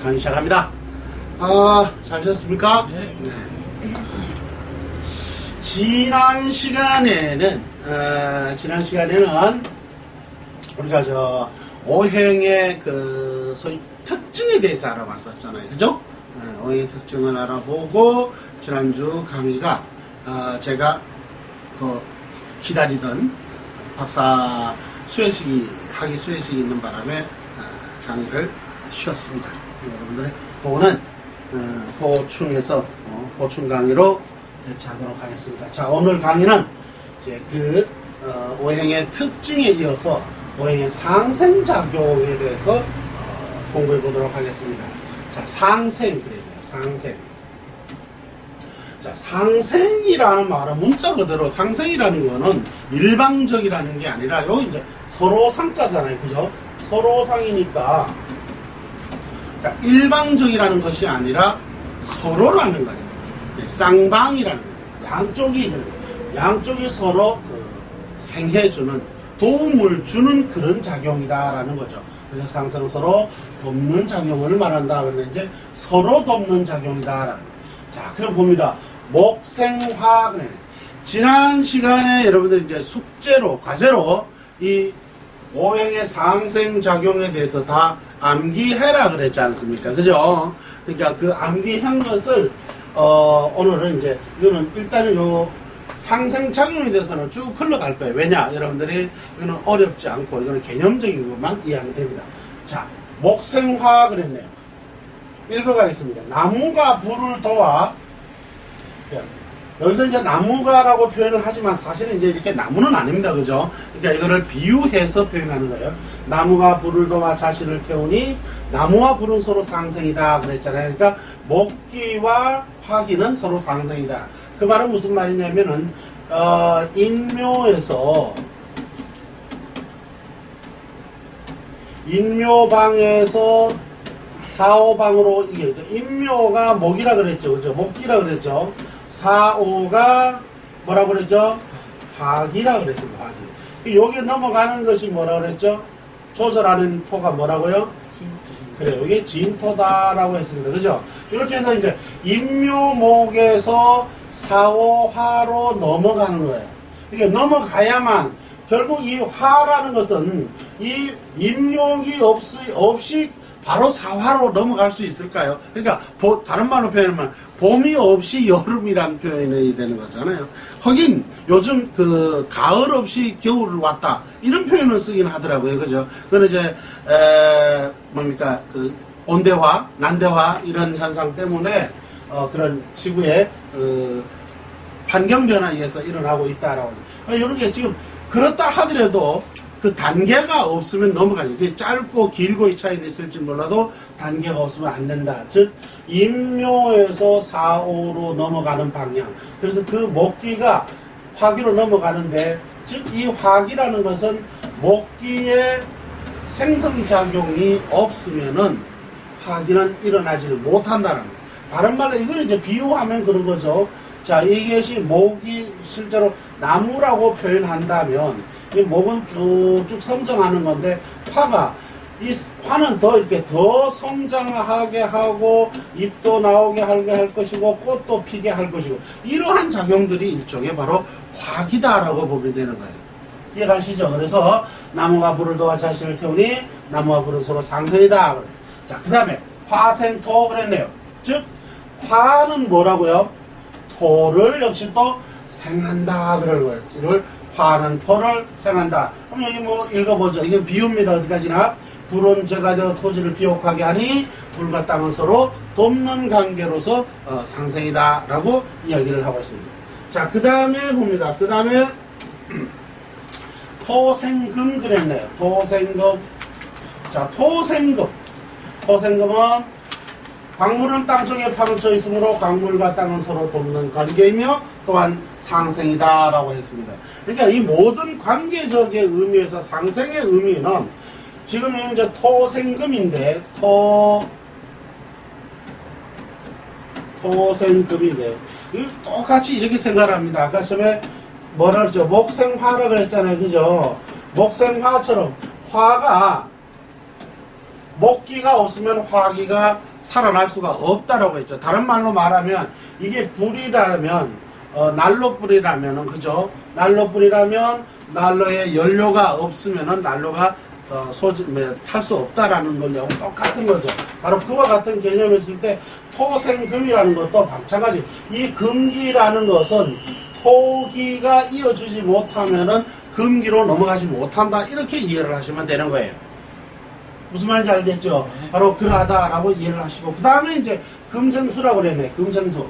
강의 시작합니다. 잘 하셨습니까? 네. 지난 시간에는 우리가 오행의 소위 특징에 대해서 알아봤었잖아요. 그죠? 오행의 특징을 알아보고, 지난주 강의가, 제가 기다리던 박사 학위 수혜식이 있는 바람에 강의를 쉬었습니다. 여러분들의 그거는 보충해서 보충 강의로 대체하도록 하겠습니다. 자, 오늘 강의는 이제 오행의 특징에 이어서 오행의 상생작용에 대해서 공부해 보도록 하겠습니다. 자, 상생 그래요. 상생. 자, 상생이라는 말은 문자 그대로 상생이라는 거는 일방적이라는 게 아니라 여기 이제 서로 상자잖아요. 그죠? 서로 상이니까 그러니까 일방적이라는 것이 아니라 서로라는 거예요. 쌍방이라는 거예요. 양쪽이 서로 생해주는, 도움을 주는 그런 작용이다라는 거죠. 그래서 상생은 서로 돕는 작용을 말한다. 그런데 이제 서로 돕는 작용이다라는 거예요. 자, 그럼 봅니다. 목생화. 지난 시간에 여러분들 이제 숙제로, 과제로 이 오행의 상생작용에 대해서 다 암기해라 그랬지 않습니까? 그죠? 그러니까 그 암기한 것을, 오늘은 이제, 이거는 일단은 요 상생작용에 대해서는 쭉 흘러갈 거예요. 왜냐? 여러분들이 이거는 어렵지 않고, 이거는 개념적인 것만 이해하면 됩니다. 자, 목생화 그랬네요. 읽어가겠습니다. 나무가 불을 도와, 여기서 이제 나무가라고 표현을 하지만 사실은 이제 이렇게 나무는 아닙니다. 그죠? 그러니까 이거를 비유해서 표현하는 거예요. 나무가 불을 도와 자신을 태우니 나무와 불은 서로 상생이다 그랬잖아요. 그러니까 목기와 화기는 서로 상생이다. 그 말은 무슨 말이냐면은 인묘방에서 사오방으로 이게 인묘가 목이라 그랬죠. 그죠? 목기라 그랬죠. 사오가 뭐라고 그랬죠? 화기라 그랬습니다. 화기. 여기 넘어가는 것이 뭐라고 그랬죠? 조절하는 토가 뭐라고요? 진토. 그래요. 이게 진토다라고 했습니다. 그죠? 이렇게 해서 이제 인묘목에서 사오화로 넘어가는 거예요. 이게 넘어가야만 결국 이 화라는 것은 이 인묘기 없이 바로 사화로 넘어갈 수 있을까요? 그러니까 다른 말로 표현하면 봄이 없이 여름이라는 표현이 되는 거잖아요. 하긴 요즘 가을 없이 겨울을 왔다 이런 표현을 쓰긴 하더라고요. 그죠? 그건 이제 온대화, 난대화 이런 현상 때문에 그런 지구의 환경 변화에 의해서 일어나고 있다라고. 이런 게 지금 그렇다 하더라도 그 단계가 없으면 넘어가죠. 그게 짧고 길고의 차이는 있을지 몰라도 단계가 없으면 안 된다. 즉 인묘에서 사오로 넘어가는 방향. 그래서 그 목기가 화기로 넘어가는데, 즉 이 화기라는 것은 목기의 생성작용이 없으면은 화기는 일어나지를 못한다는 거예요. 다른 말로 이건 이제 비유하면 그런 거죠. 자, 이것이 목이 실제로 나무라고 표현한다면 이 목은 쭉쭉 성장하는 건데, 화는 더 성장하게 하고, 잎도 나오게 하게 할 것이고, 꽃도 피게 할 것이고, 이러한 작용들이 일종의 바로 화기다라고 보면 되는 거예요. 이해가시죠? 그래서, 나무가 불을 도와 자신을 태우니, 나무와 불은 서로 상생이다. 자, 그 다음에, 화생토 그랬네요. 즉, 화는 뭐라고요? 토를 역시 또 생한다. 그럴 거예요. 이걸 화는 토를 생한다. 그럼 여기 읽어보죠. 이게 비유입니다. 어디까지나. 불은 재가 되어 토지를 비옥하게 하니 불과 땅은 서로 돕는 관계로서 상생이다 라고 이야기를 하고 있습니다. 자, 그 다음에 봅니다. 그 다음에 토생금 그랬네요. 토생금. 자, 토생금. 토생금은 광물은 땅속에 파묻혀 있으므로 광물과 땅은 서로 돕는 관계이며 또한 상생이다 라고 했습니다. 그러니까 이 모든 관계적의 의미에서 상생의 의미는 지금 이제 토생금인데 토생금인데 똑같이 이렇게 생각합니다. 아까 처음에 뭐라 그랬죠? 목생화라 그랬잖아요. 그죠? 목생화처럼 화가 목기가 없으면 화기가 살아날 수가 없다라고 했죠. 다른 말로 말하면 이게 불이라면 난로불이라면은 그죠? 난로불이라면 난로에 연료가 없으면은 난로가 탈 수 없다라는 거냐고 똑같은 거죠. 바로 그와 같은 개념이 있을 때 토생금이라는 것도 마찬가지. 이 금기라는 것은 토기가 이어주지 못하면은 금기로 넘어가지 못한다. 이렇게 이해를 하시면 되는 거예요. 무슨 말인지 알겠죠? 바로 그러하다라고 이해를 하시고, 그 다음에 이제 금생수라고 그랬네. 금생수.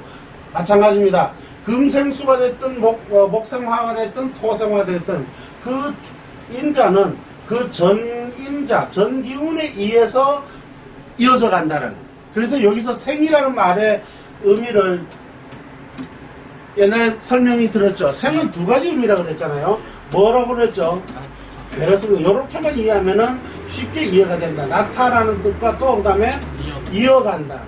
마찬가지입니다. 금생수가 됐든 목생화가 됐든 토생화가 됐든 그 인자는 그 전인자, 전기운에 의해서 이어져 간다는. 그래서 여기서 생이라는 말의 의미를 옛날에 설명이 들었죠. 생은 두 가지 의미라고 그랬잖아요. 뭐라고 그랬죠? 그렇습니다. 이렇게만 이해하면은 쉽게 이해가 된다. 나타라는 뜻과 또 그다음에 이어간다.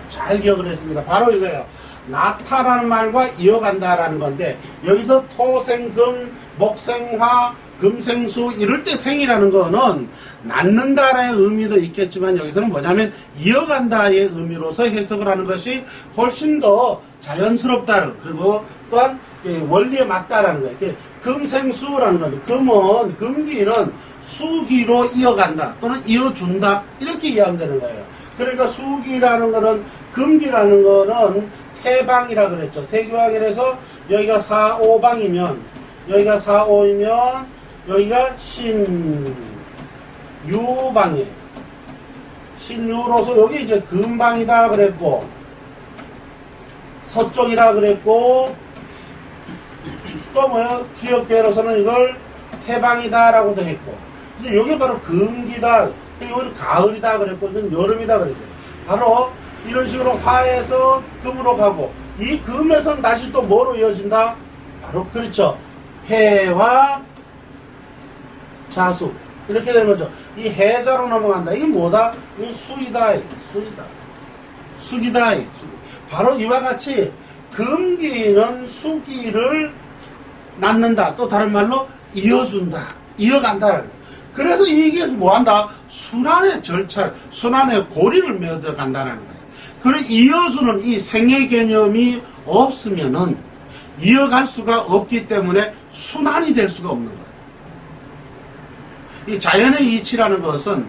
잘 기억을 했습니다. 바로 이거예요. 나타라는 말과 이어간다라는 건데, 여기서 토생금, 목생화, 금생수 이럴 때 생이라는 거는 낳는다라의 의미도 있겠지만, 여기서는 뭐냐면 이어간다의 의미로서 해석을 하는 것이 훨씬 더 자연스럽다는, 그리고 또한 원리에 맞다라는 거예요. 금생수라는 거는, 금은, 금기는 수기로 이어간다 또는 이어준다 이렇게 이해하면 되는 거예요. 그러니까 수기라는 거는, 금기라는 거는 태방이라 그랬죠. 태교왕이라서 여기가 4, 5방이면, 여기가 4, 5이면 여기가 신유방이에요. 신유로서 여기 이제 금방이다 그랬고, 서쪽이라 그랬고, 또 뭐요? 주역교회로서는 이걸 태방이다라고도 했고, 그래서 이게 바로 금기다. 이건 가을이다 그랬고, 이건 여름이다 그랬어요. 바로 이런 식으로 화에서 금으로 가고, 이 금에선 다시 또 뭐로 이어진다? 바로 그렇죠. 해와 자수. 이렇게 되는 거죠. 이 해자로 넘어간다. 이게 뭐다? 이건 수이다. 수이다. 수기다. 수기. 바로 이와 같이 금기는 수기를 낳는다. 또 다른 말로 이어준다. 이어간다. 그래서 이게 뭐한다? 순환의 절차, 순환의 고리를 맺어간다는 거예요. 그리고 이어주는 이 생애 개념이 없으면은 이어갈 수가 없기 때문에 순환이 될 수가 없는 거예요. 이 자연의 이치라는 것은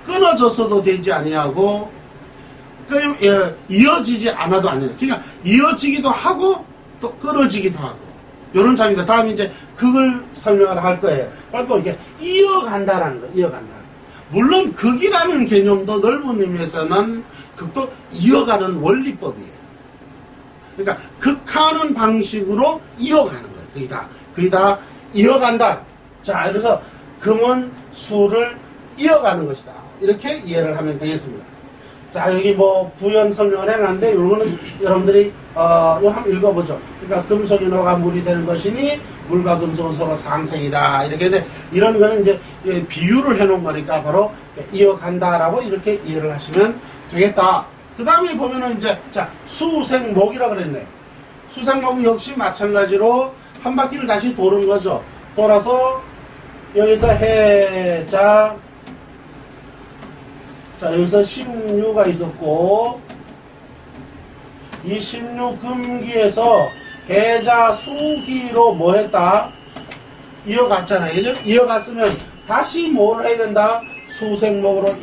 끊어져서도 되지 아니하고 이어지지 않아도 아니에요. 그러니까 이어지기도 하고 또 끊어지기도 하고 이런 점입니다. 다음에 이제 그걸 설명을 할 거예요. 그러니까 이게 이어간다라는 거, 이어간다. 물론 극이라는 개념도 넓은 의미에서는 극도 이어가는 원리법이에요. 그러니까 극하는 방식으로 이어가는 거예요. 거의 다 이어간다. 자, 그래서 금은 수를 이어가는 것이다. 이렇게 이해를 하면 되겠습니다. 자, 여기 뭐 부연 설명을 해놨는데 요거는 여러분들이 이거 한번 읽어보죠. 그러니까 금속이 녹아 물이 되는 것이니 물과 금속은 서로 상생이다. 이렇게 돼. 이런 거는 이제 비유를 해놓은 거니까 바로 이어간다라고 이렇게 이해를 하시면 되겠다. 그 다음에 보면은 이제 자 수생목이라 그랬네. 수생목 역시 마찬가지로 한 바퀴를 다시 도는 거죠. 돌아서 여기서 해자, 자 여기서 신유가 있었고, 이 신유 금기에서 해자 수기로 뭐 했다? 이어갔잖아요. 그죠? 이어갔으면 다시 뭘 해야 된다? 수생목으로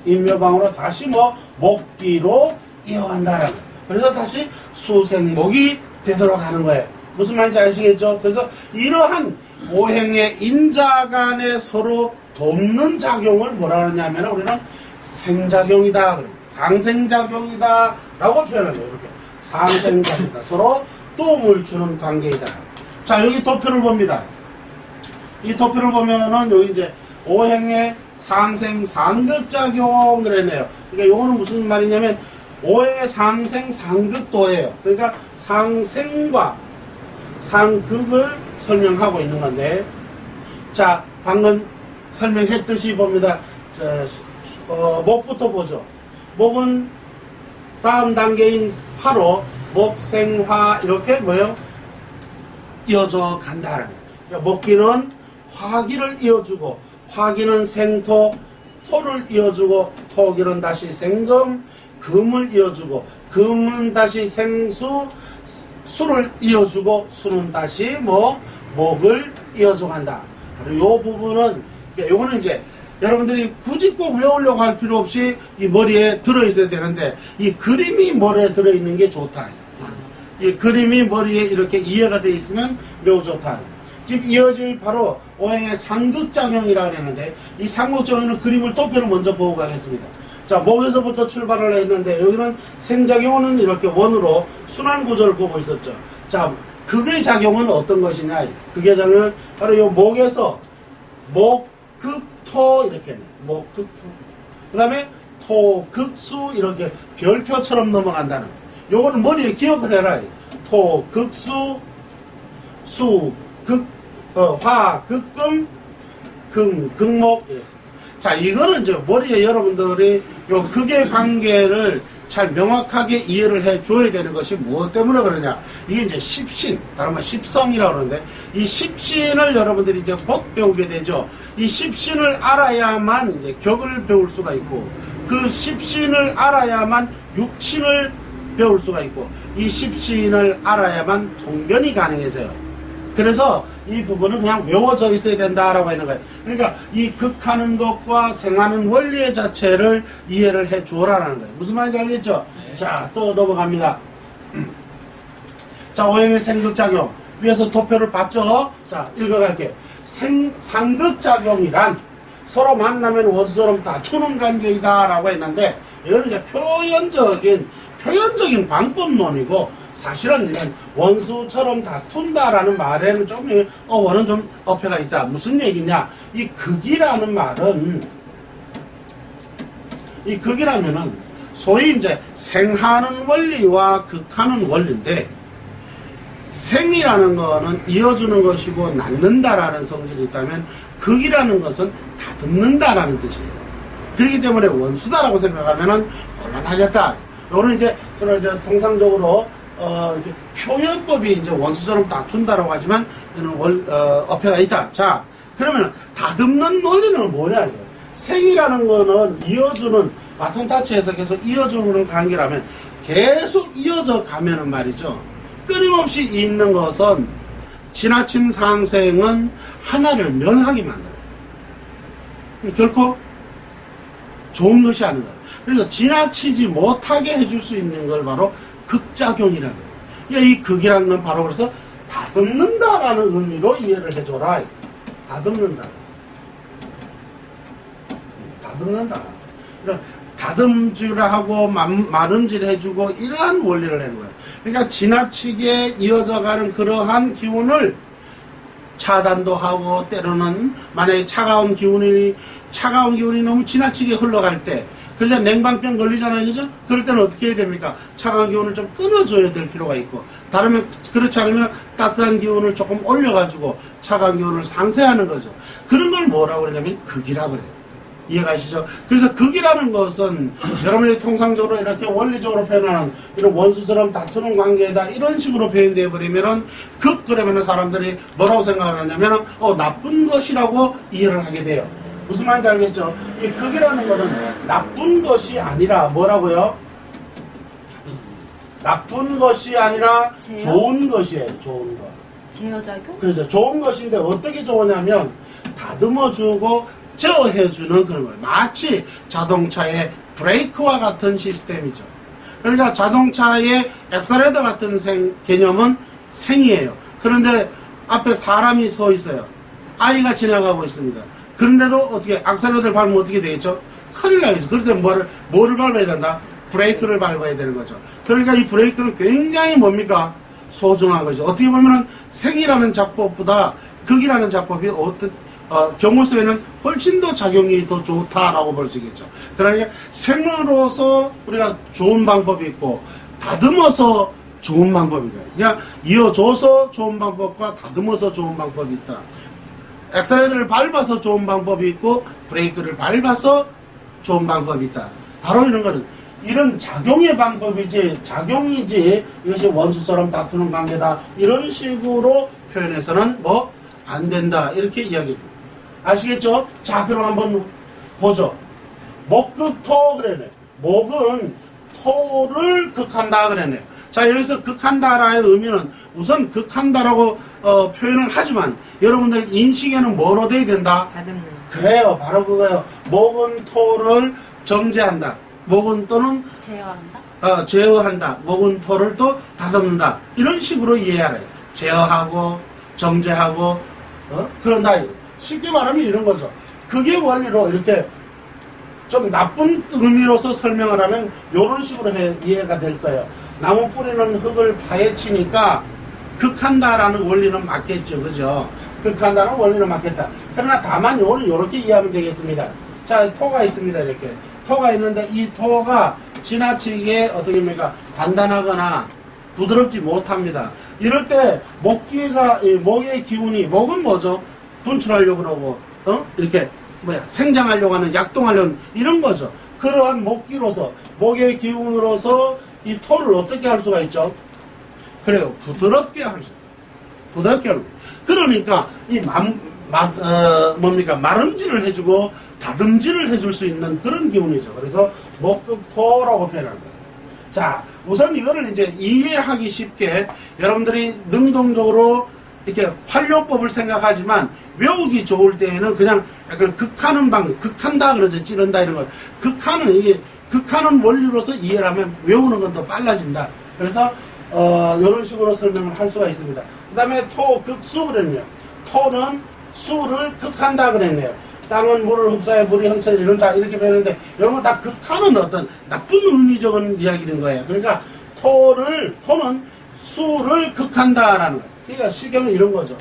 인묘방으로 다시 뭐 목기로 이어간다라는 거예요. 그래서 다시 수생목이 되도록 하는 거예요. 무슨 말인지 아시겠죠? 그래서 이러한 오행의 인자 간에 서로 돕는 작용을 뭐라 그러냐면 우리는 생작용이다, 상생작용이다 라고 표현하는 거예요. 이렇게 상생작용이다. 서로 도움을 주는 관계이다. 자, 여기 도표를 봅니다. 이 도표를 보면은 여기 이제 오행의 상생 상극작용 그랬네요. 그러니까 요거는 무슨 말이냐면 오행의 상생 상극도예요. 그러니까 상생과 상극을 설명하고 있는 건데, 자 방금 설명했듯이 봅니다. 자, 목부터 보죠. 목은 다음 단계인 화로 목생화 이렇게 뭐요? 이어져 간다라는 거예요. 그러니까 목기는 화기를 이어주고 화기는 생토, 토를 이어주고 토기는 다시 생금, 금을 이어주고 금은 다시 생수, 수를 이어주고 수는 다시 뭐 목을 이어주고 한다. 요 부분은 요거는 이제 여러분들이 굳이 꼭 외우려고 할 필요 없이 이 머리에 들어있어야 되는데 이 그림이 머리에 들어있는 게 좋다. 이 그림이 머리에 이렇게 이해가 돼 있으면 매우 좋다. 지금 이어질 바로 오행의 상극작용이라고 그랬는데 이 상극작용은 그림을 도표를 먼저 보고 가겠습니다. 자, 목에서부터 출발을 했는데 여기는 생작용은 이렇게 원으로 순환 구조를 보고 있었죠. 자, 극의 작용은 어떤 것이냐? 극의 작용은 바로 이 목에서 목, 극, 토 이렇게 해. 목, 극, 토. 그 다음에 토, 극, 수 이렇게 별표처럼 넘어간다는 요거는 머리에 기억을 해라. 토, 극, 수, 수, 극, 화, 극금, 금, 극목 이랬습니다. 자, 이거는 이제 머리에 여러분들이 요 극의 관계를 잘 명확하게 이해를 해 줘야 되는 것이 무엇 때문에 그러냐. 이게 이제 십신, 다른 말 십성이라고 그러는데 이 십신을 여러분들이 이제 곧 배우게 되죠. 이 십신을 알아야만 이제 격을 배울 수가 있고 그 십신을 알아야만 육친을 배울 수가 있고 이 십신을 알아야만 통변이 가능해져요. 그래서 이 부분은 그냥 외워져 있어야 된다라고 하는 거예요. 그러니까 이 극하는 것과 생하는 원리 자체를 이해를 해 주어라는 거예요. 무슨 말인지 알겠죠? 네. 자, 또 넘어갑니다. 자, 오행의 생극작용. 위에서 도표를 봤죠? 자, 읽어갈게요. 상극작용이란 서로 만나면 원수처럼 다투는 관계이다라고 했는데 이거는 이제 표현적인 방법론이고 사실은 이런 원수처럼 다툰다라는 말에는 좀 어원은 좀 어폐가 있다. 무슨 얘기냐? 이 극이라는 말은 이 극이라면은 소위 이제 생하는 원리와 극하는 원리인데 생이라는 거는 이어주는 것이고 낳는다라는 성질이 있다면 극이라는 것은 다듬는다라는 뜻이에요. 그렇기 때문에 원수다라고 생각하면은 곤란하겠다. 이거는 이제 저는 이제 통상적으로 이렇게 표현법이 이제 원수처럼 다툰다라고 하지만 저는 어폐가 있다. 자, 그러면 다듬는 원리는 뭐냐? 생이라는 거는 이어주는 바톤 타치에서 계속 이어주는 관계라면 계속 이어져 가면은 말이죠. 끊임없이 있는 것은 지나친 상생은 하나를 멸하게 만들어요. 결코 좋은 것이 아닌 거예요. 그래서 지나치지 못하게 해줄 수 있는 걸 바로 극작용이라고 해요. 그러니까 이 극이라는 건 바로 그래서 다듬는다라는 의미로 이해를 해줘라. 다듬는다. 다듬는다. 다듬질하고 마름질 해주고 이러한 원리를 내는 거예요. 그러니까 지나치게 이어져가는 그러한 기운을 차단도 하고 때로는 만약에 차가운 기운이 너무 지나치게 흘러갈 때 그래서 냉방병 걸리잖아요. 그죠? 그럴 때는 어떻게 해야 됩니까? 차가운 기운을 좀 끊어줘야 될 필요가 있고 다르면 그렇지 않으면 따뜻한 기운을 조금 올려가지고 차가운 기운을 상쇄하는 거죠. 그런 걸 뭐라고 그러냐면 극이라고 그래요. 이해가시죠? 그래서 극이라는 것은 여러분이 통상적으로 이렇게 원리적으로 표현하는 이런 원수처럼 다투는 관계다 이런 식으로 표현되어 버리면은 극 그러면은 사람들이 뭐라고 생각하냐면은 나쁜 것이라고 이해를 하게 돼요. 무슨 말인지 알겠죠? 이 극이라는 거는 나쁜 것이 아니라 뭐라고요? 나쁜 것이 아니라 제어? 좋은 것이에요. 좋은 것. 제어작용? 그렇죠. 좋은 것인데 어떻게 좋으냐면 다듬어주고 제어해주는 그런 거예요. 마치 자동차의 브레이크와 같은 시스템이죠. 그러니까 자동차의 엑셀레이터 같은 개념은 생이에요. 그런데 앞에 사람이 서 있어요. 아이가 지나가고 있습니다. 그런데도 어떻게 악셀레이터를 밟으면 어떻게 되겠죠? 큰일 나겠죠. 그럴 때 뭐를 밟아야 된다? 브레이크를 밟아야 되는 거죠. 그러니까 이 브레이크는 굉장히 뭡니까? 소중한 것이죠. 어떻게 보면은 생이라는 작법보다 극이라는 작법이 경우 수에는 훨씬 더 작용이 더 좋다라고 볼 수 있겠죠. 그러니까 생으로서 우리가 좋은 방법이 있고 다듬어서 좋은 방법인 거예요. 그러니까 이어줘서 좋은 방법과 다듬어서 좋은 방법이 있다. 엑셀레이터를 밟아서 좋은 방법이 있고 브레이크를 밟아서 좋은 방법이 있다. 바로 이런 거는 이런 작용의 방법이지 작용이지 이것이 원수처럼 다투는 관계다. 이런 식으로 표현해서는 안 된다. 이렇게 이야기합니다. 아시겠죠? 자, 그럼 한번 보죠. 목극토 그래네. 목은 토를 극한다 그래네요. 자, 여기서 극한다라의 의미는 우선 극한다라고 표현을 하지만 여러분들 인식에는 뭐로 돼야 된다? 다듬는. 그래요. 바로 그거예요. 목은 토를 정제한다. 목은 또는 제어한다? 제어한다. 목은 토를 또 다듬는다. 이런 식으로 이해하래요. 제어하고 정제하고 그런다. 쉽게 말하면 이런 거죠. 그게 원리로 이렇게 좀 나쁜 의미로서 설명을 하면 이런 식으로 이해가 될 거예요. 나무 뿌리는 흙을 파헤치니까 극한다라는 원리는 맞겠죠. 그죠? 극한다는 원리는 맞겠다. 그러나 다만 요는 이렇게 이해하면 되겠습니다. 자, 토가 있습니다. 이렇게. 토가 있는데 이 토가 지나치게 어떻게 합니까? 단단하거나 부드럽지 못합니다. 이럴 때 목의 기운이, 목은 뭐죠? 분출하려고 그러고, 이렇게, 생장하려고 하는, 약동하려는, 이런 거죠. 그러한 목기로서, 목의 기운으로서 이 토를 어떻게 할 수가 있죠? 그래요. 부드럽게 할 수, 부드럽게 하는 거예요. 그러니까, 마름질을 해주고, 다듬질을 해줄 수 있는 그런 기운이죠. 그래서, 목극토라고 표현하는 거예요. 자, 우선 이거를 이제 이해하기 쉽게 여러분들이 능동적으로 이렇게 활용법을 생각하지만 외우기 좋을 때에는 그냥 약간 극하는 방법, 극한다 그러죠. 찌른다 이런 거. 극하는 원리로서 이해를 하면 외우는 건 더 빨라진다. 그래서 이런 식으로 설명을 할 수가 있습니다. 그 다음에 토, 극수 그랬네요. 토는 수를 극한다 그랬네요. 땅은 물을 흡수해 물이 형체를 이룬다 이렇게 배우는데 이런 거 다 극하는 어떤 나쁜 의미적인 이야기인 거예요. 그러니까 토는 수를 극한다라는 거예요. 그러니까 시경은 이런 거죠.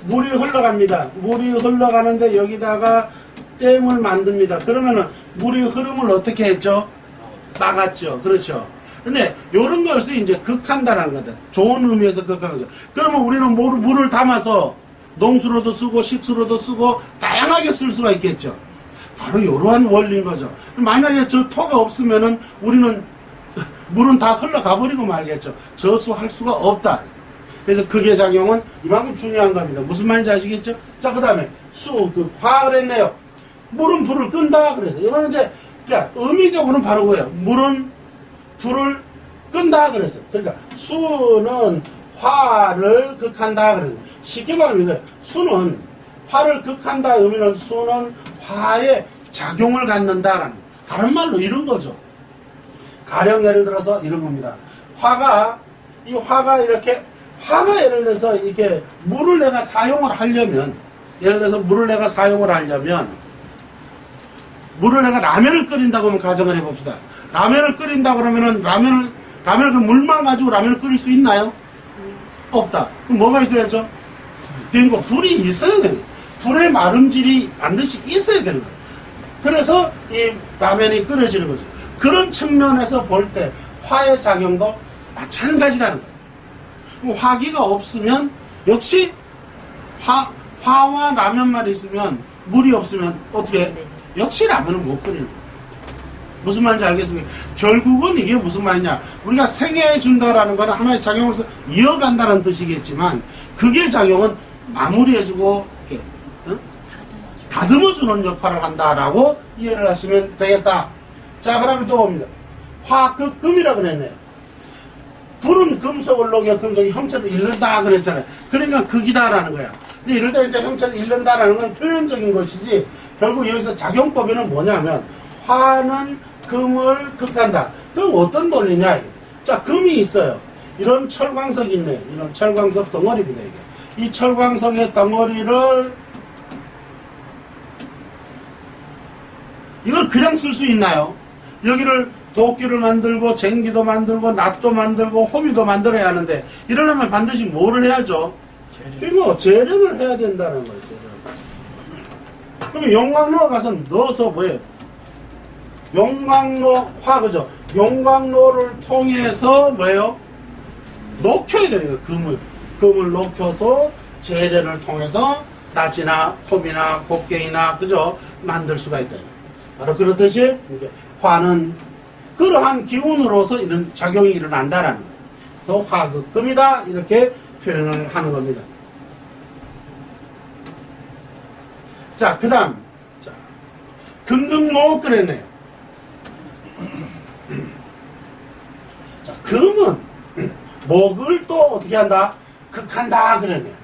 물이 흘러갑니다. 물이 흘러가는데 여기다가 댐을 만듭니다. 그러면은 물이 흐름을 어떻게 했죠? 막았죠. 그렇죠. 근데 이런 것을 이제 극한다라는 거다. 좋은 의미에서 극하는 거죠. 그러면 우리는 물을 담아서 농수로도 쓰고 식수로도 쓰고 다양하게 쓸 수가 있겠죠. 바로 이러한 원리인 거죠. 만약에 저 토가 없으면은 우리는 물은 다 흘러가 버리고 말겠죠. 저수할 수가 없다. 그래서 극의 작용은 이만큼 중요한 겁니다. 무슨 말인지 아시겠죠? 자, 그 다음에 화를 했네요. 물은 불을 끈다 그래서 이거는 이제 의미적으로는 바로 그거예요. 물은 불을 끈다 그래서 그러니까 수는 화를 극한다 그래서 쉽게 말하면 이거예요. 수는 화를 극한다 의미는 수는 화에 작용을 갖는다라는 거예요. 다른 말로 이런 거죠. 가령 예를 들어서 이런 겁니다. 화가 예를 들어서 이렇게 물을 내가 사용을 하려면 물을 내가 라면을 끓인다고 하면 가정을 해봅시다. 라면을 끓인다 그러면은 라면을 그 물만 가지고 라면을 끓일 수 있나요? 없다. 그럼 뭐가 있어야죠? 그러니까 불이 있어야 되는 거예요. 불의 마름질이 반드시 있어야 되는 거예요. 그래서 이 라면이 끓여지는 거죠. 그런 측면에서 볼 때 화의 작용도 마찬가지라는 거예요. 화기가 없으면 역시 화와 라면만 있으면 물이 없으면 어떻게 역시 라면은 못 끓이는 거예요. 무슨 말인지 알겠습니까? 결국은 이게 무슨 말이냐. 우리가 생애해 준다라는 거는 하나의 작용으로서 이어간다는 뜻이겠지만 그게 작용은 마무리해주고 이렇게 다듬어주는 역할을 한다라고 이해를 하시면 되겠다. 자, 그러면 또 봅니다. 화극금이라 그랬네요. 불은 금속을 녹여 금속이 형체를 잃는다 그랬잖아요. 그러니까 극이다라는 거야. 근데 이럴 때 이제 형체를 잃는다라는 건 표현적인 것이지 결국 여기서 작용법에는 뭐냐면 화는 금을 극한다. 그럼 어떤 논리냐? 자, 금이 있어요. 이런 철광석이 있네. 이런 철광석 덩어리입니다. 이게. 이 철광석의 덩어리를 이걸 그냥 쓸 수 있나요? 여기를 도끼를 만들고 쟁기도 만들고 낫도 만들고 호미도 만들어야 하는데 이러려면 반드시 뭐를 해야죠? 재련을 해야 된다는 거예요. 그러면 용광로에 가서 넣어서 뭐예요? 용광로 화 그죠? 용광로를 통해서 뭐예요? 녹여야 되는 거예요. 금을 녹여서 재련을 통해서 낫이나 호미나 곡괭이나 그죠? 만들 수가 있다. 바로 그렇듯이 화는 그러한 기운으로서 이런 작용이 일어난다라는 거예요. 그래서 화극금이다 이렇게 표현을 하는 겁니다. 자, 그 다음. 자, 금금목 그랬네요. 자, 금은 목을 또 어떻게 한다? 극한다 그랬네요.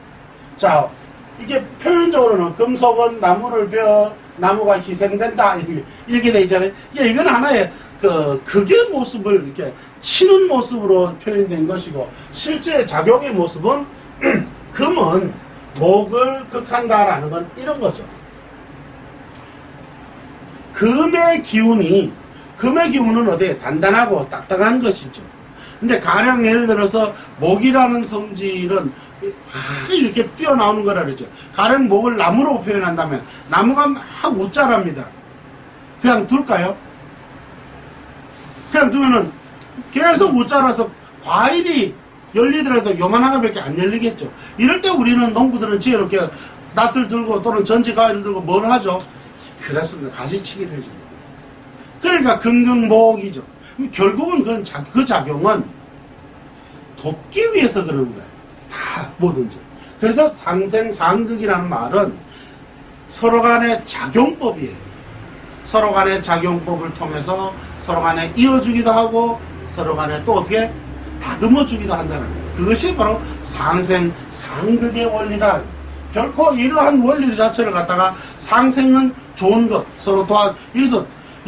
자, 이게 표현적으로는 금속은 나무를 베어 나무가 희생된다 이렇게 돼 있잖아요. 이건 하나의 극의 모습을 이렇게 치는 모습으로 표현된 것이고, 실제 작용의 모습은 금은 목을 극한다라는 건 이런 거죠. 금의 기운은 어디에 단단하고 딱딱한 것이죠. 근데 가령 예를 들어서 목이라는 성질은 이렇게 뛰어나오는 거라 그러죠. 가령 목을 나무로 표현한다면 나무가 막 웃자랍니다. 그냥 둘까요? 그냥 두면은 계속 웃자라서 과일이 열리더라도 요만한 것밖에 안 열리겠죠. 이럴 때 우리는 농부들은 지혜롭게 낫을 들고 또는 전지 가위를 들고 뭘 하죠? 그렇습니다. 가지치기를 해줍니다. 그러니까 금금목이죠. 결국은 그 작용은 돕기 위해서 그러는 거예요. 다 뭐든지. 그래서 상생상극이라는 말은 서로 간의 작용법이에요. 서로 간의 작용법을 통해서 서로 간에 이어주기도 하고 서로 간에 또 어떻게 다듬어 주기도 한다는 거예요. 그것이 바로 상생상극의 원리다. 결코 이러한 원리 자체를 갖다가 상생은 좋은 것, 서로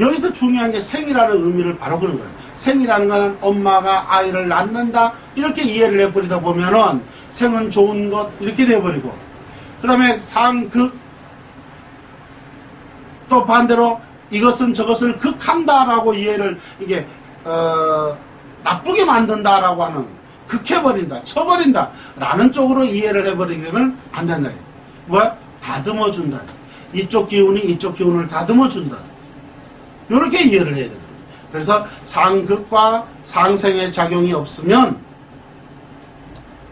여기서 중요한 게 생이라는 의미를 바로 그런 거예요. 생이라는 거는 엄마가 아이를 낳는다 이렇게 이해를 해버리다 보면은 생은 좋은 것 이렇게 돼버리고, 그 다음에 상극 또 반대로 이것은 저것을 극한다라고 이해를 이게 나쁘게 만든다라고 하는, 극해버린다, 쳐버린다 라는 쪽으로 이해를 해버리게 되면 안 된다. 뭐야? 다듬어준다. 이쪽 기운이 이쪽 기운을 다듬어준다. 이렇게 이해를 해야 됩니다. 그래서 상극과 상생의 작용이 없으면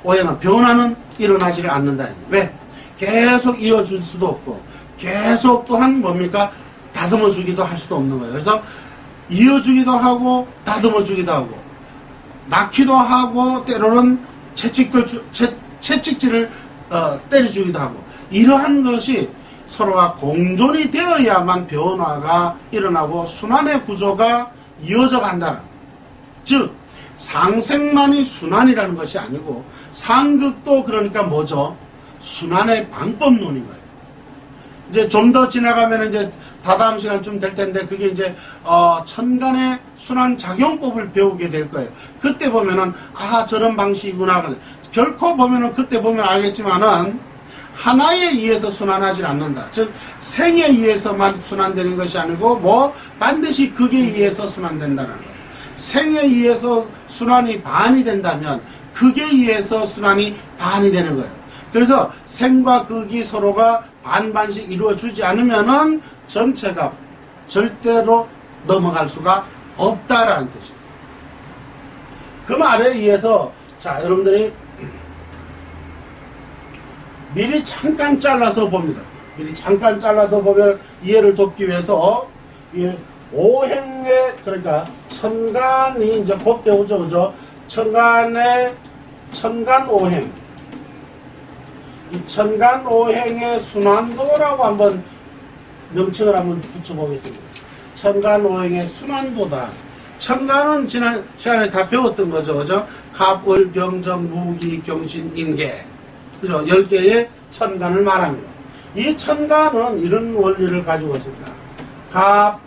오행은 변화는 일어나지를 않는다. 왜? 계속 이어줄 수도 없고 계속 또한 뭡니까? 다듬어주기도 할 수도 없는 거예요. 그래서 이어주기도 하고 다듬어주기도 하고 낳기도 하고 때로는 채찍질을 때려주기도 하고, 이러한 것이 서로가 공존이 되어야만 변화가 일어나고 순환의 구조가 이어져 간다는, 즉 상생만이 순환이라는 것이 아니고 상극도 그러니까 뭐죠? 순환의 방법론인 거예요. 이제 좀 더 지나가면 이제 다다음 시간쯤 될 텐데 그게 이제 천간의 순환 작용법을 배우게 될 거예요. 그때 보면은 저런 방식이구나. 결코 보면은 그때 보면 알겠지만은 하나에 의해서 순환하지 않는다. 즉 생에 의해서만 순환되는 것이 아니고 반드시 극에 의해서 순환된다는 거예요. 생에 의해서 순환이 반이 된다면 극에 의해서 순환이 반이 되는 거예요. 그래서 생과 극이 서로가 반반씩 이루어주지 않으면은 전체가 절대로 넘어갈 수가 없다라는 뜻이에요. 그 말에 의해서 자, 여러분들이 미리 잠깐 잘라서 봅니다. 미리 잠깐 잘라서 보면 이해를 돕기 위해서 오행의, 그러니까 천간이 이제 곧 배우죠, 그죠? 천간 오행. 이 천간 오행의 순환도라고 한번 명칭을 한번 붙여보겠습니다. 천간 오행의 순환도다. 천간은 지난 시간에 다 배웠던 거죠, 그죠? 갑, 을, 병정, 무기, 경신, 임계. 그죠? 10개의 천간을 말합니다. 이 천간은 이런 원리를 가지고 있습니다. 갑,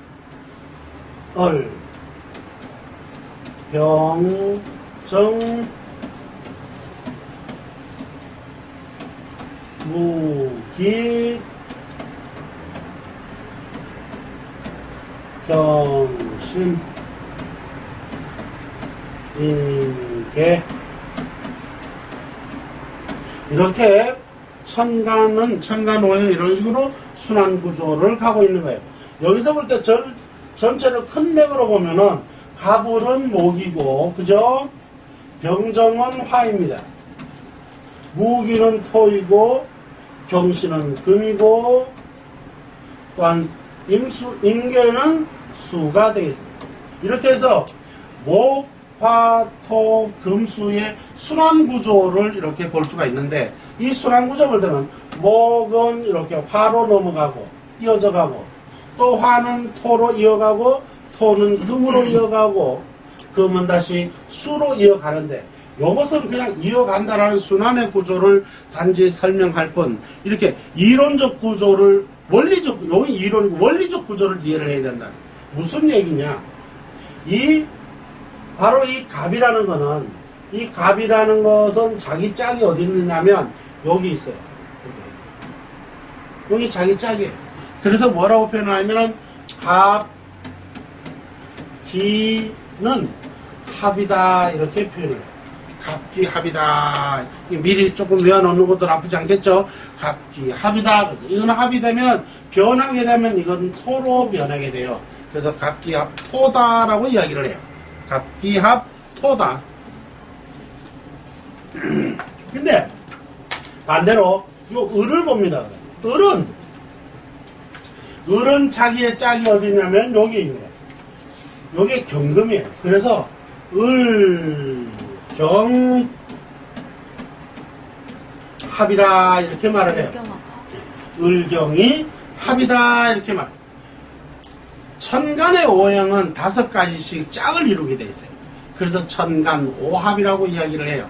을, 병, 정, 무기, 경신, 임계. 이렇게 천간오행 이런 식으로 순환 구조를 가고 있는 거예요. 여기서 볼 때 전체를 큰 맥으로 보면은 갑을은 목이고, 그죠? 병정은 화입니다. 무기는 토이고, 경신은 금이고, 또한 임계는 수가 되겠습니다. 이렇게 해서 목, 화, 토, 금, 수의 순환 구조를 이렇게 볼 수가 있는데, 이 순환 구조를 들은 목은 이렇게 화로 넘어가고 이어져 가고 또 화는 토로 이어가고 토는 금으로 이어가고 금은 다시 수로 이어가는데 요것은 그냥 이어간다라는 순환의 구조를 단지 설명할 뿐 이렇게 이론적 구조를 여기 이론이고 원리적 구조를 이해를 해야 된다. 무슨 얘기냐? 바로 이 갑이라는 거는 이 갑이라는 것은 자기 짝이 어디 있느냐면 여기 있어요. 여기 자기 짝이에요. 그래서 뭐라고 표현하냐면 갑, 기는 합이다 이렇게 표현을 해요. 갑기합이다. 미리 조금 외워놓는 것도 나쁘지 않겠죠? 갑기합이다. 이건 합이 되면 변하게 되면 이건 토로 변하게 돼요. 그래서 갑기합토다라고 이야기를 해요. 갑기합토다. 근데 반대로 요 을을 봅니다. 을은 자기의 짝이 어디 있냐면 여기 있네요. 요게 경금이에요. 그래서 합이라 이렇게 말을 해요. 을경이 합이다 이렇게 말. 천간의 오행은 5가지씩 짝을 이루게 돼 있어요. 그래서 천간 오합이라고 이야기를 해요.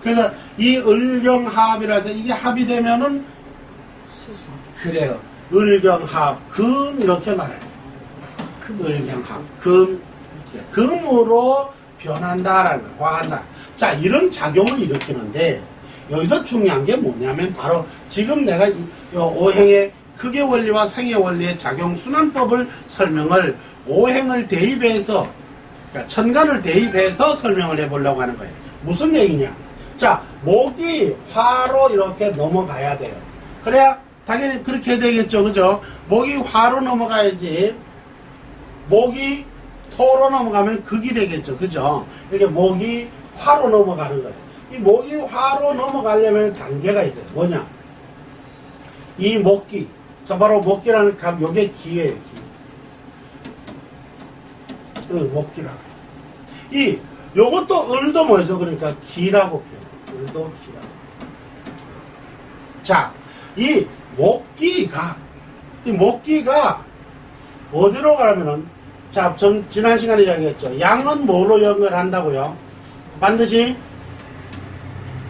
그래서 이 을경합이라서 이게 합이 되면은 수수. 그래요. 을경합 금 이렇게 말해요. 을경합 금으로 변한다라는 거예요. 화한다. 자, 이런 작용을 일으키는데 여기서 중요한 게 뭐냐면 바로 지금 내가 이 오행의 극의 원리와 생의 원리의 작용 순환법을 설명을 오행을 대입해서 그러니까 천간을 대입해서 설명을 해보려고 하는 거예요. 무슨 얘기냐? 자, 목이 화로 이렇게 넘어가야 돼요. 그래야 당연히 그렇게 되겠죠. 그죠? 목이 화로 넘어가야지. 목이 토로 넘어가면 극이 되겠죠. 그죠? 이렇게 목이 화로 넘어가는 거예요. 이 목이 화로 넘어가려면 단계가 있어요. 뭐냐? 이 목기. 자, 바로 목기라는 값, 요게 기예요, 기. 목기라. 요것도 을도 뭐죠? 그러니까 기라고 표현해요. 을도 기라고. 자, 이 목기가 어디로 가려면은, 자, 지난 시간에 이야기했죠. 양은 뭐로 연결한다고요? 반드시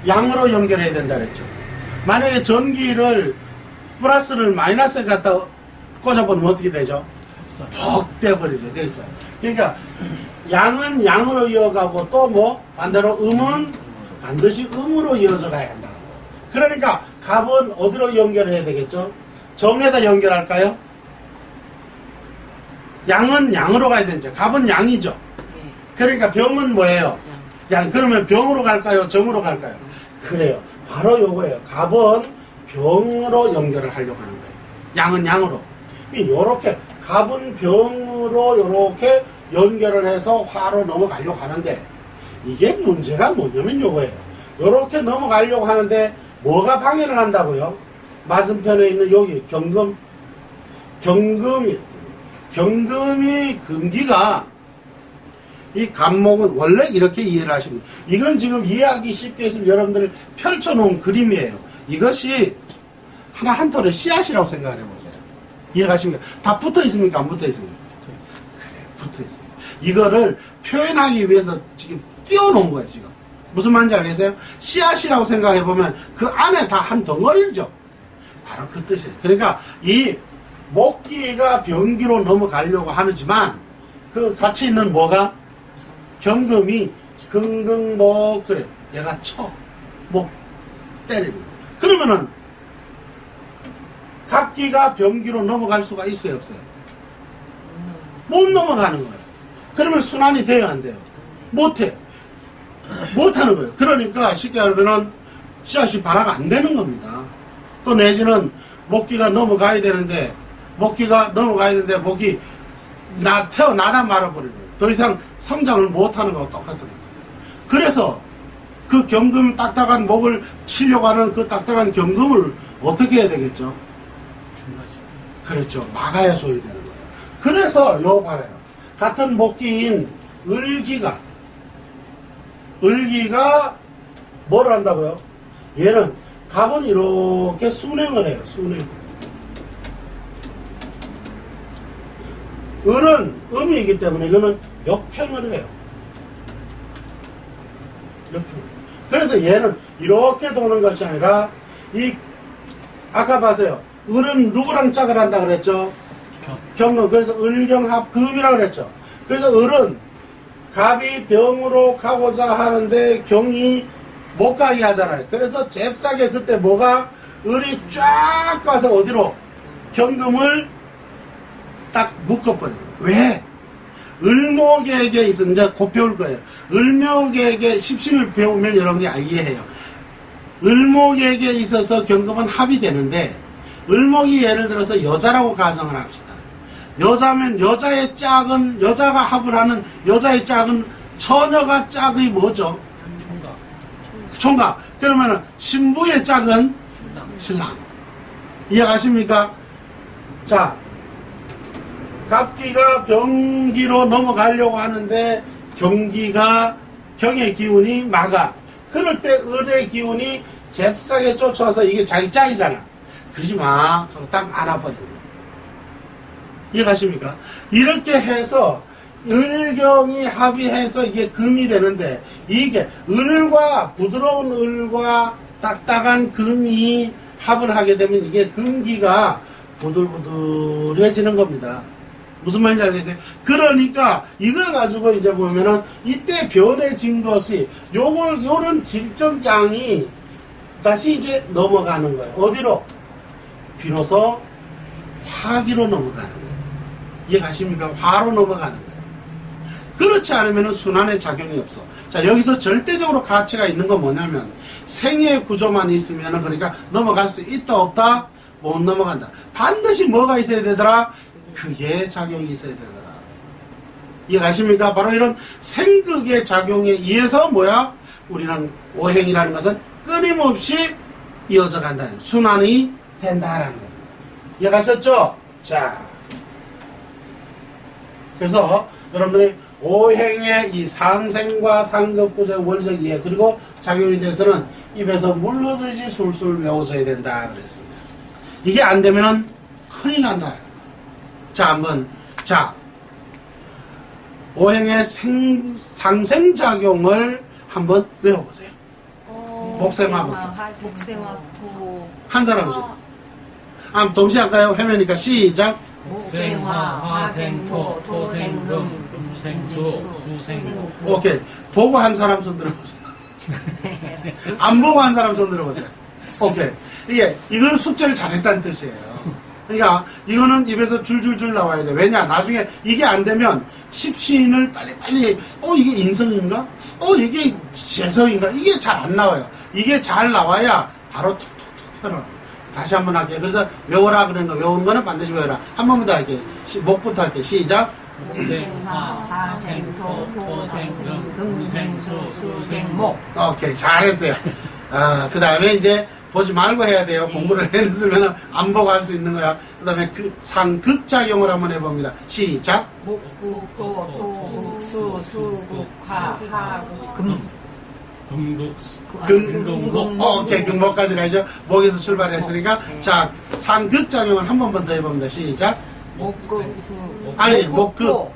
양으로 연결해야 된다 그랬죠. 만약에 전기를 플러스를 마이너스에 갖다 꽂아보면 어떻게 되죠? 퍽 떼버리죠. 그렇죠. 그러니까 양은 양으로 이어가고 또 뭐 반대로 음은 반드시 음으로 이어져 가야 한다는 거예요. 그러니까 갑은 어디로 연결해야 되겠죠? 정에다 연결할까요? 양은 양으로 가야 되죠. 갑은 양이죠. 그러니까 병은 뭐예요? 양. 그러면 병으로 갈까요? 정으로 갈까요? 그래요. 바로 요거예요. 갑은 병으로 연결을 하려고 하는 거예요. 양은 양으로. 요렇게 갑은 병으로 요렇게 연결을 해서 화로 넘어가려고 하는데 이게 문제가 뭐냐면 요거예요. 요렇게 넘어가려고 하는데 뭐가 방해를 한다고요? 맞은편에 있는 여기 경금이 금기가 이 갑목은 원래 이렇게 이해를 하십니다. 이건 지금 이해하기 쉽게 해서 여러분들이 펼쳐놓은 그림이에요. 이것이 하나 한 톨의 씨앗이라고 생각을 해보세요. 이해가십니까? 다 붙어 있습니까? 안 붙어 있습니까? 그래, 붙어 있습니다. 이거를 표현하기 위해서 지금 띄워놓은 거예요, 지금. 무슨 말인지 알겠어요? 씨앗이라고 생각해보면 그 안에 다 한 덩어리죠. 바로 그 뜻이에요. 그러니까 이 목기가 병기로 넘어가려고 하지만 그 같이 있는 뭐가? 경금이 긍긍목 그래. 얘가 목 때리고. 그러면은 갑기가 병기로 넘어갈 수가 있어요, 없어요? 못 넘어가는 거예요. 그러면 순환이 돼요, 안 돼요? 못해. 못하는 거예요. 그러니까 쉽게 말하면 씨앗이 발화가 안 되는 겁니다. 또 내지는 목기가 넘어가야 되는데 목이 태어나다 말아버리는 거예요. 더 이상 성장을 못하는 거하고 똑같은 거죠. 그래서 그 경금 딱딱한 목을 치려고 하는 그 딱딱한 경금을 어떻게 해야 되겠죠? 그렇죠. 막아야 줘야 되는 거예요. 그래서 요거 봐요. 같은 목기인 을기가 뭐를 한다고요? 얘는 갑은 이렇게 순행을 해요. 순행. 을은 음이기 때문에 이거는 역행을 해요. 역행. 그래서 얘는 이렇게 도는 것이 아니라 아까 봐세요. 을은 누구랑 짝을 한다 그랬죠? 경금. 그래서 을경합금이라고 그랬죠. 그래서 을은 갑이 병으로 가고자 하는데 경이 못 가게 하잖아요. 그래서 잽싸게 그때 뭐가 을이 쫙 가서 어디로 경금을 딱 묶어버려요. 왜? 을목에게 있어. 이제 곧 배울 거예요. 을목에게 십신을 배우면 여러분이 이해해요. 을목에게 있어서 경금은 합이 되는데 을목이 예를 들어서 여자라고 가정을 합시다. 여자면 여자의 짝은 여자가 합을 하는 여자의 짝은 처녀가 짝의 뭐죠? 총각. 그러면은 신부의 짝은 신랑. 이해가십니까? 자, 갑기가 병기로 넘어가려고 하는데 경의 기운이 막아. 그럴 때 을의 기운이 잽싸게 쫓아와서 이게 자기 짝이잖아. 그러지 마. 하고 딱 안아버리는 거야. 이해가십니까? 이렇게 해서 을경이 합의해서 이게 금이 되는데 이게 을과 부드러운 을과 딱딱한 금이 합을 하게 되면 이게 금기가 부들부들해지는 겁니다. 무슨 말인지 알겠어요? 그러니까 이걸 가지고 이제 보면은 이때 변해진 것이 요런 질적 양이 다시 이제 넘어가는 거예요. 어디로? 비로소 화기로 넘어가는 거예요. 이해가십니까? 화로 넘어가는 거예요. 그렇지 않으면 순환의 작용이 없어. 자, 여기서 절대적으로 가치가 있는 건 뭐냐면 생의 구조만 있으면 그러니까 넘어갈 수 있다 없다? 못 넘어간다. 반드시 뭐가 있어야 되더라? 그게 작용이 있어야 되더라. 이해가십니까? 바로 이런 생극의 작용에 의해서 뭐야? 우리는 오행이라는 것은 끊임없이 이어져 간다는 순환이 된다라는 거예요. 이해가셨죠? 자, 그래서 여러분들이 오행의 이 상생과 상극구조의 원적 이해 그리고 작용에 대해서는 입에서 물르듯이 술술 외워줘야 된다 그랬습니다. 이게 안 되면은 큰일 난다. 자, 한번 오행의 상생작용을 한번 외워보세요. 목생화부터. 목생화토. 한 사람씩. 동시에 할까요? 해면이니까 시작. 목생화, 화생토, 토생금, 금생수, 수생목. 오케이. 보고 한 사람 손 들어보세요. 안 보고 한 사람 손 들어보세요. 오케이. 이건 숙제를 잘했다는 뜻이에요. 그러니까 이거는 입에서 줄줄줄 나와야 돼. 왜냐? 나중에 이게 안 되면 십시인을 빨리빨리 이게 인성인가? 이게 재성인가? 이게 잘 안 나와요. 이게 잘 나와야 바로 툭툭툭 튀어나와요. 다시 한번 할게요. 그래서 외워라 그런 거 외우는 거는 반드시 외워라. 한 번만 더 할게요. 목부터 할게요. 시작. 목생화, 화생토, 토생금, 금생수, 수생목. 오케이. 잘했어요. 그 다음에 이제 보지 말고 해야 돼요. 공부를 했으면 안 보고 할 수 있는 거야. 그 다음에 그 상극작용을 한번 해봅니다. 시작. 목국, 토, 토국, 수, 수국, 화, 화국, 금. 금국. 오케이. 금목까지 가죠. 목에서 출발했으니까. 자, 상극작용을 한 번만 더 해봅니다. 시작. 목국, 수. 아니, 목극.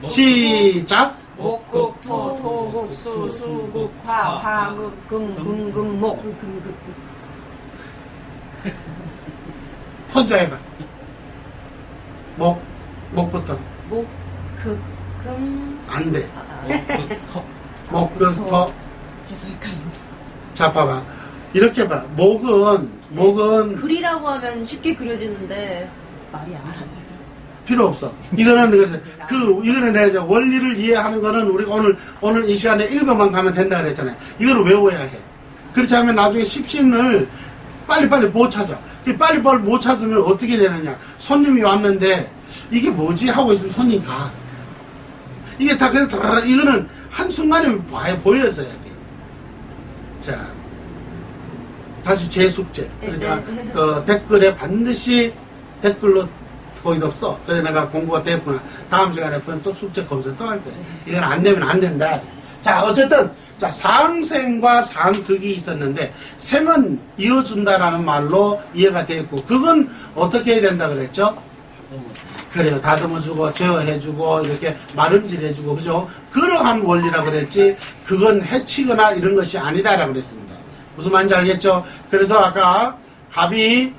시작. 목국, 토, 토국, 수, 수국, 화, 화국, 금, 목. 혼자 해봐. 목부터. 목, 극, 금. 안 돼. 목부터. 계속 헷갈린다. 자, 봐봐. 이렇게 봐. 목은 글이라고 하면 쉽게 그려지는데 말이 안 나요. 필요 없어. 이거는 내가 이제 원리를 이해하는 거는 우리가 오늘 이 시간에 읽어만 가면 된다 그랬잖아요. 이걸 외워야 해. 그렇지 않으면 나중에 십신을 빨리빨리 못 찾아. 빨리빨리 못 찾으면 어떻게 되느냐. 손님이 왔는데 이게 뭐지 하고 있으면 손님 가. 이게 다 그냥 이거는 한순간에 보여져야 돼. 자, 다시 재숙제. 그러니까 그 댓글에 반드시 댓글로 거기다 써. 그래 내가 공부가 됐구나. 다음 시간에 또 숙제 검사 또 할 거야. 이건 안 되면 안 된다. 자, 어쨌든 자, 상생과 상득이 있었는데 생은 이어준다라는 말로 이해가 되었고 그건 어떻게 해야 된다 그랬죠? 그래요. 다듬어주고 제어해주고 이렇게 마름질해주고 그죠? 그러한 원리라 그랬지 그건 해치거나 이런 것이 아니다라고 그랬습니다. 무슨 말인지 알겠죠? 그래서 아까 갑이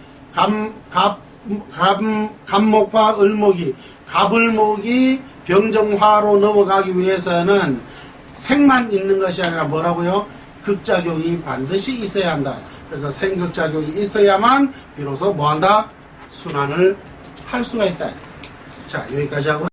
갑목과 을목이 갑을목이 병정화로 넘어가기 위해서는 생만 있는 것이 아니라 뭐라고요? 극작용이 반드시 있어야 한다. 그래서 생극작용이 있어야만 비로소 뭐한다? 순환을 할 수가 있다. 자, 여기까지 하고